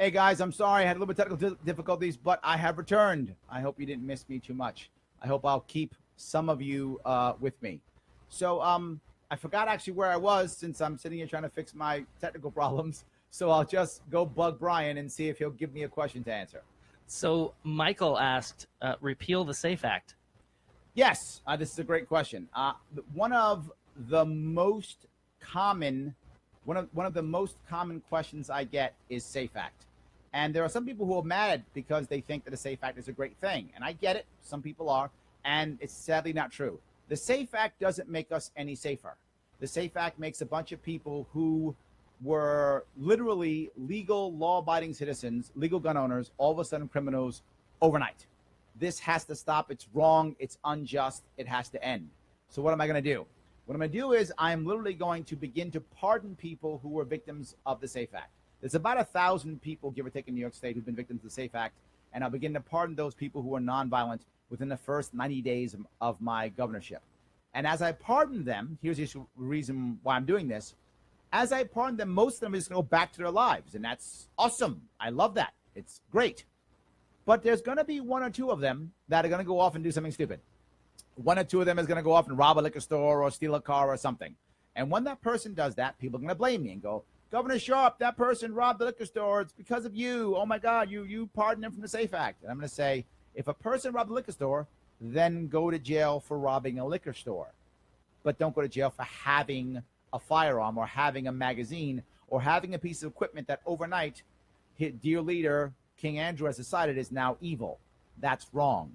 Hey guys, I'm sorry I had a little bit of technical difficulties, but I have returned. I hope you didn't miss me too much. I hope I'll keep some of you with me. So I forgot actually where I was since I'm sitting here trying to fix my technical problems. So I'll just go bug Brian and see if he'll give me a question to answer. So Michael asked, repeal the SAFE Act. Yes, this is a great question. One of the most common questions I get is SAFE Act. And there are some people who are mad because they think that the SAFE Act is a great thing. And I get it. Some people are. And it's sadly not true. The SAFE Act doesn't make us any safer. The SAFE Act makes a bunch of people who were literally legal, law-abiding citizens, legal gun owners, all of a sudden criminals overnight. This has to stop. It's wrong. It's unjust. It has to end. So what am I going to do? What I'm going to do is I'm literally going to begin to pardon people who were victims of the SAFE Act. There's about 1,000 people, give or take, in New York State who've been victims of the SAFE Act, and I'll begin to pardon those people who are nonviolent within the first 90 days of my governorship. And as I pardon them, here's the reason why I'm doing this. As I pardon them, most of them are just going to go back to their lives, and that's awesome. I love that. It's great. But there's going to be one or two of them that are going to go off and do something stupid. One or two of them is going to go off and rob a liquor store or steal a car or something. And when that person does that, people are going to blame me and go, Governor Sharpe, that person robbed the liquor store. It's because of you. Oh, my God, you pardoned him from the SAFE Act. And I'm going to say, if a person robbed a liquor store, then go to jail for robbing a liquor store. But don't go to jail for having a firearm or having a magazine or having a piece of equipment that overnight, dear leader, King Andrew has decided is now evil. That's wrong.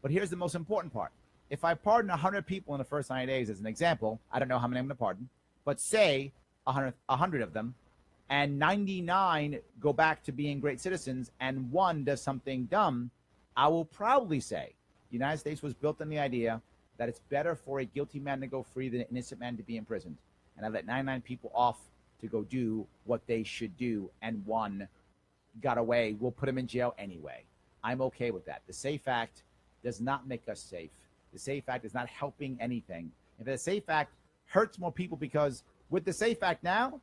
But here's the most important part. If I pardon 100 people in the first 90 days, as an example, I don't know how many I'm going to pardon, but say 100 of them, and 99 go back to being great citizens, and one does something dumb, I will proudly say the United States was built on the idea that it's better for a guilty man to go free than an innocent man to be imprisoned. And I let 99 people off to go do what they should do, and one got away. We'll put him in jail anyway. I'm okay with that. The SAFE Act does not make us safe. The SAFE Act is not helping anything. And the SAFE Act hurts more people because with the SAFE Act now,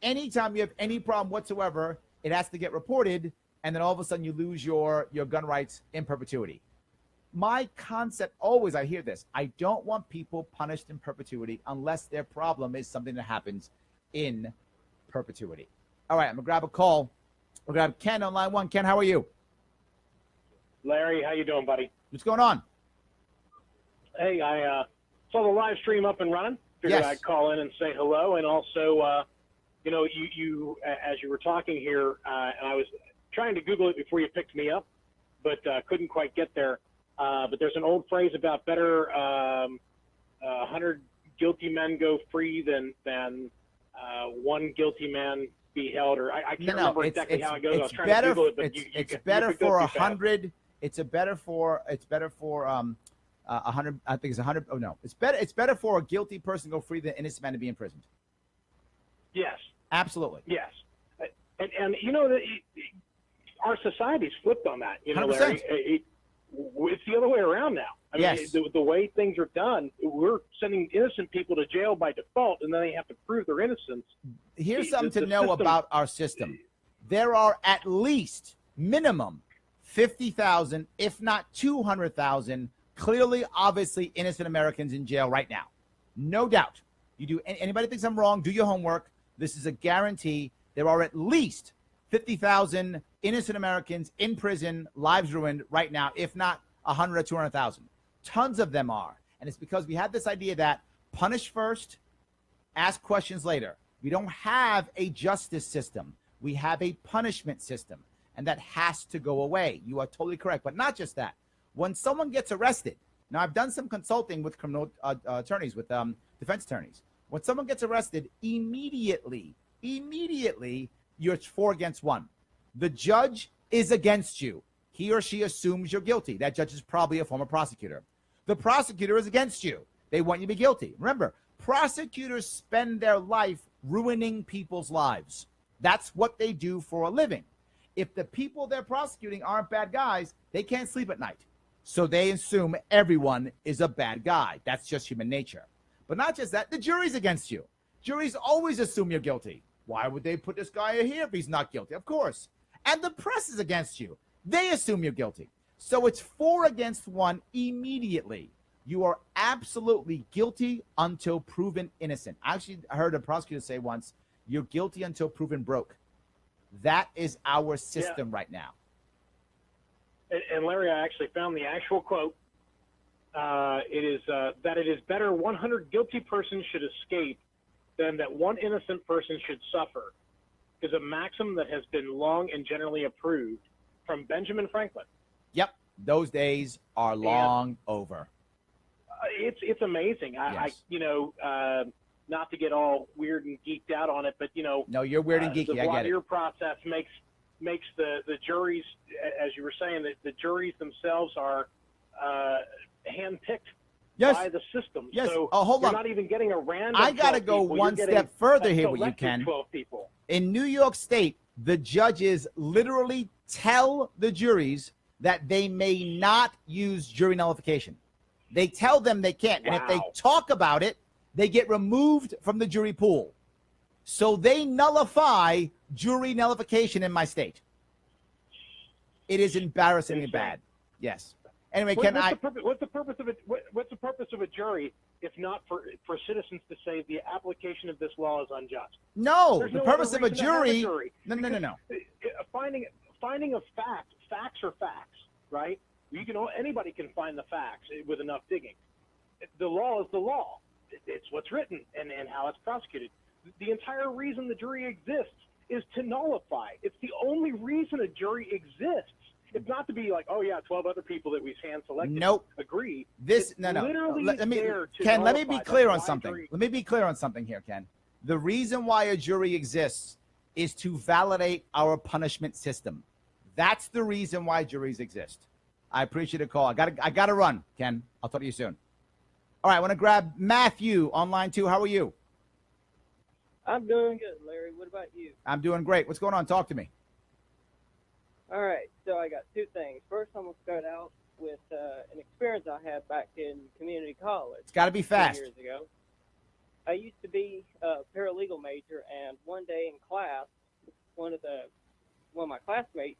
anytime you have any problem whatsoever, it has to get reported, and then all of a sudden you lose your gun rights in perpetuity. My concept always, I hear this, I don't want people punished in perpetuity unless their problem is something that happens in perpetuity. All right, I'm going to grab a call. We'll grab Ken on line one. Ken, how are you? Larry, how you doing, buddy? What's going on? Hey, I saw the live stream up and running. Figured Yes. I'd call in and say hello. And also, you as you were talking here, and I was trying to Google it before you picked me up, but couldn't quite get there. But there's an old phrase about better 100 guilty men go free than one guilty man be held, or I can't remember exactly how it goes. I was trying to Google it, but it's better for 100. It's better for 100. I think it's 100. Oh no, it's better for a guilty person to go free than an innocent man to be imprisoned. Yes. Absolutely. Yes. And our society's flipped on that. 100%. Larry, it's the other way around now. I Yes. mean, the way things are done, we're sending innocent people to jail by default, and then they have to prove their innocence. Here's something to know about our system. There are at least minimum 50,000, if not 200,000, clearly, obviously innocent Americans in jail right now. No doubt. You do. Anybody thinks I'm wrong, do your homework. This is a guarantee. There are at least 50,000 innocent Americans in prison, lives ruined right now, if not 100 or 200,000. Tons of them are. And it's because we have this idea that punish first, ask questions later. We don't have a justice system. We have a punishment system. And that has to go away. You are totally correct. But not just that. When someone gets arrested, now I've done some consulting with criminal attorneys, with defense attorneys. When someone gets arrested, immediately, you're 4 against 1. The judge is against you. He or she assumes you're guilty. That judge is probably a former prosecutor. The prosecutor is against you. They want you to be guilty. Remember, prosecutors spend their life ruining people's lives. That's what they do for a living. If the people they're prosecuting aren't bad guys, they can't sleep at night. So they assume everyone is a bad guy. That's just human nature. But not just that, the jury's against you. Juries always assume you're guilty. Why would they put this guy here if he's not guilty? Of course. and the press is against you. They assume you're guilty. So it's 4 against 1 immediately. You are absolutely guilty until proven innocent. I actually heard a prosecutor say once, you're guilty until proven broke. That is our system right now. And Larry, I actually found the actual quote. It is that it is better 100 guilty persons should escape than that one innocent person should suffer, is a maxim that has been long and generally approved from Benjamin Franklin. Yep, those days are long over. It's amazing. Yes. Not to get all weird and geeked out on it, but No, you're weird and geeky. The I voir get it. dire process makes the juries, as you were saying, that the juries themselves are handpicked by the system. Yes. So hold you're on. not even getting a random. I got to go one step further here with you, Ken. 12 people. In New York State, the judges literally tell the juries that they may not use jury nullification. They tell them they can't. And if they talk about it, they get removed from the jury pool. So they nullify jury nullification in my state. It is embarrassingly bad. Yes. Anyway, What's the purpose of a jury if not for citizens to say the application of this law is unjust? No, There's the no purpose other of a reason to have jury. No. Finding a fact. Facts are facts, right? Anybody can find the facts with enough digging. The law is the law. It's what's written and how it's prosecuted. The entire reason the jury exists is to nullify. It's the only reason a jury exists. It's not to be like, 12 other people that we've hand selected agree. Let me be clear on something. Let me be clear on something here, Ken. The reason why a jury exists is to validate our punishment system. That's the reason why juries exist. I appreciate the call. I gotta run, Ken. I'll talk to you soon. All right, I want to grab Matthew on line 2. How are you? I'm doing good, Larry. What about you? I'm doing great. What's going on? Talk to me. All right, so I got 2 things. First, I'm going to start out with an experience I had back in community college. It's got to be fast. 2 years ago. I used to be a paralegal major, and one day in class, one of my classmates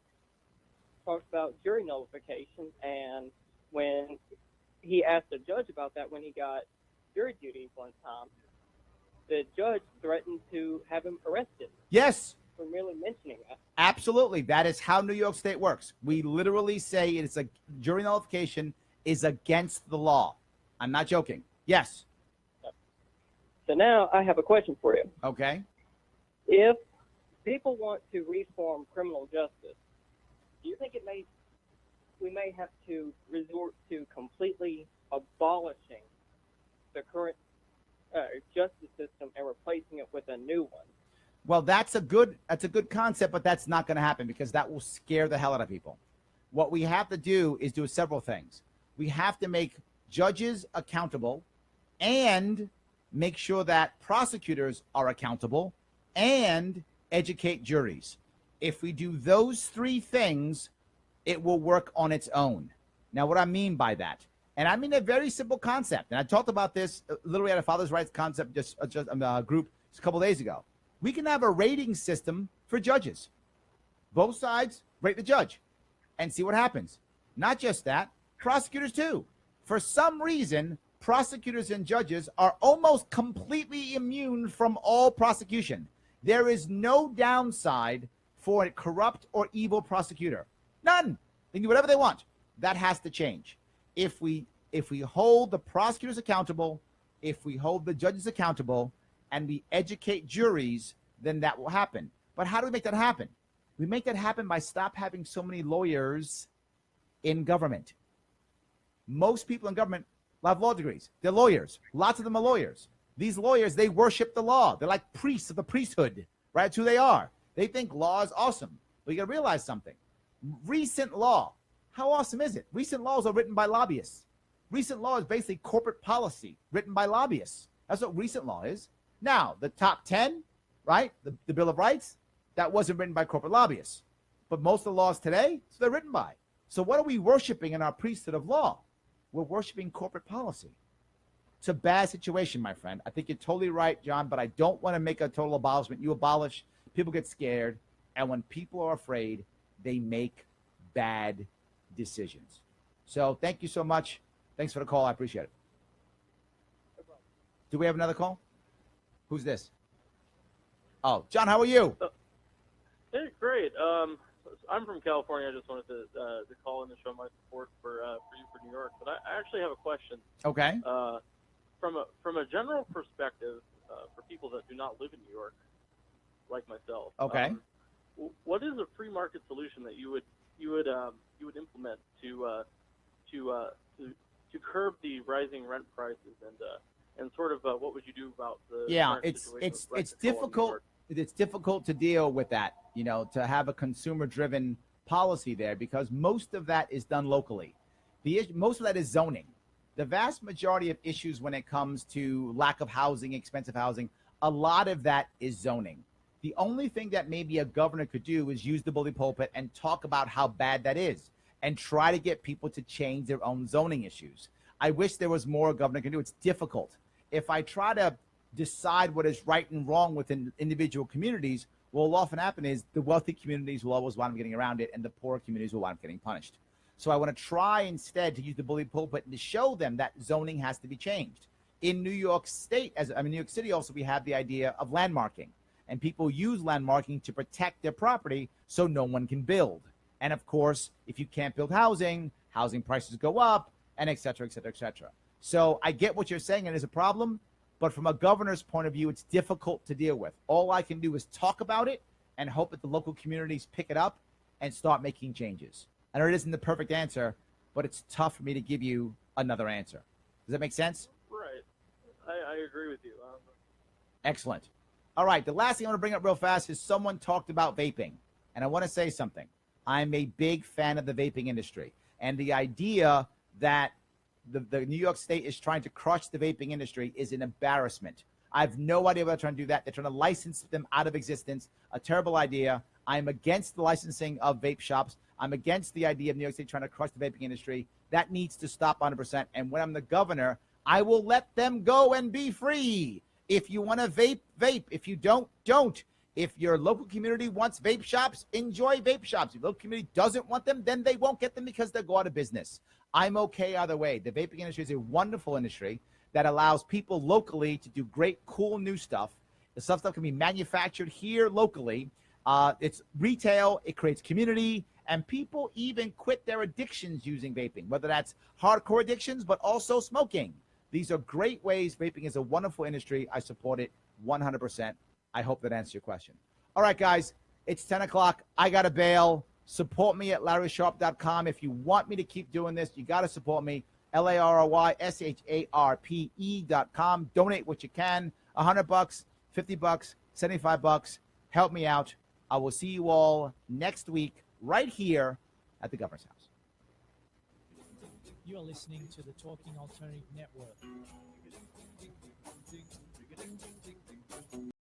talked about jury nullification, and when he asked the judge about that when he got jury duty one time, the judge threatened to have him arrested. Yes. For merely mentioning that. Absolutely. That is how New York State works. We literally say it's a jury nullification is against the law. I'm not joking. Yes. So now I have a question for you. Okay. If people want to reform criminal justice, do you think we may have to resort to completely abolishing the current justice system and replacing it with a new one? Well, that's a good concept, but that's not going to happen because that will scare the hell out of people. What we have to do is do several things. We have to make judges accountable and make sure that prosecutors are accountable and educate juries. If we do those 3 things, it will work on its own. Now, what I mean by that, and I mean a very simple concept, and I talked about this literally at a father's rights concept just group just a couple days ago. We can have a rating system for judges. Both sides rate the judge and see what happens. Not just that, prosecutors too. For some reason, prosecutors and judges are almost completely immune from all prosecution. There is no downside for a corrupt or evil prosecutor. None. They can do whatever they want. That has to change. If we hold the prosecutors accountable, if we hold the judges accountable, and we educate juries, then that will happen. But how do we make that happen? We make that happen by stop having so many lawyers in government. Most people in government have law degrees. They're lawyers. Lots of them are lawyers. These lawyers, they worship the law. They're like priests of the priesthood, right? That's who they are. They think law is awesome. But you got to realize something. Recent law, how awesome is it? Recent laws are written by lobbyists. Recent law is basically corporate policy written by lobbyists. That's what recent law is. Now, the top 10, right, the Bill of Rights, that wasn't written by corporate lobbyists. But most of the laws today, so they're written by. So what are we worshiping in our priesthood of law? We're worshiping corporate policy. It's a bad situation, my friend. I think you're totally right, John, but I don't want to make a total abolishment. You abolish, people get scared, and when people are afraid, they make bad decisions. So thank you so much. Thanks for the call. I appreciate it. Do we have another call? Who's this? Oh, John, how are you? Hey, great. I'm from California. I just wanted to call in and show my support for you for New York. But I actually have a question. Okay. From a general perspective, for people that do not live in New York, like myself. Okay. What is a free market solution that you would implement to curb the rising rent prices and sort of what would you do about the it's difficult. It's difficult to deal with that, to have a consumer-driven policy there, because most of that is done locally. Most of that is zoning. The vast majority of issues when it comes to lack of housing, expensive housing, a lot of that is zoning. The only thing that maybe a governor could do is use the bully pulpit and talk about how bad that is and try to get people to change their own zoning issues. I wish there was more a governor can do. It's difficult. If I try to decide what is right and wrong within individual communities, what will often happen is the wealthy communities will always wind up getting around it, and the poorer communities will wind up getting punished. So I want to try instead to use the bully pulpit to show them that zoning has to be changed. In New York State, New York City also, we have the idea of landmarking, and people use landmarking to protect their property so no one can build. And of course, if you can't build housing prices go up, and et cetera, et cetera, et cetera. So I get what you're saying, and there's a problem. But from a governor's point of view, it's difficult to deal with. All I can do is talk about it and hope that the local communities pick it up and start making changes. I know it isn't the perfect answer, but it's tough for me to give you another answer. Does that make sense? Right. I agree with you. Excellent. All right. The last thing I want to bring up real fast is someone talked about vaping. And I want to say something. I'm a big fan of the vaping industry. And the idea that the New York State is trying to crush the vaping industry is an embarrassment. I have no idea why they're trying to do that. They're trying to license them out of existence. A terrible idea. I'm against the licensing of vape shops. I'm against the idea of New York State trying to crush the vaping industry. That needs to stop 100%. And when I'm the governor, I will let them go and be free. If you want to vape, vape. If you don't, don't. If your local community wants vape shops, enjoy vape shops. If your local community doesn't want them, then they won't get them because they'll go out of business. I'm okay either way. The vaping industry is a wonderful industry that allows people locally to do great, cool, new stuff. The stuff can be manufactured here locally. It's retail. It creates community. And people even quit their addictions using vaping, whether that's hardcore addictions, but also smoking. These are great ways. Vaping is a wonderful industry. I support it 100%. I hope that answers your question. All right, guys, it's 10 o'clock. I got to bail. Support me at LarrySharpe.com. If you want me to keep doing this, you got to support me. LarrySharpe.com. Donate what you can. $100, $50, $75. Help me out. I will see you all next week right here at the Governor's House. You are listening to the Talking Alternative Network.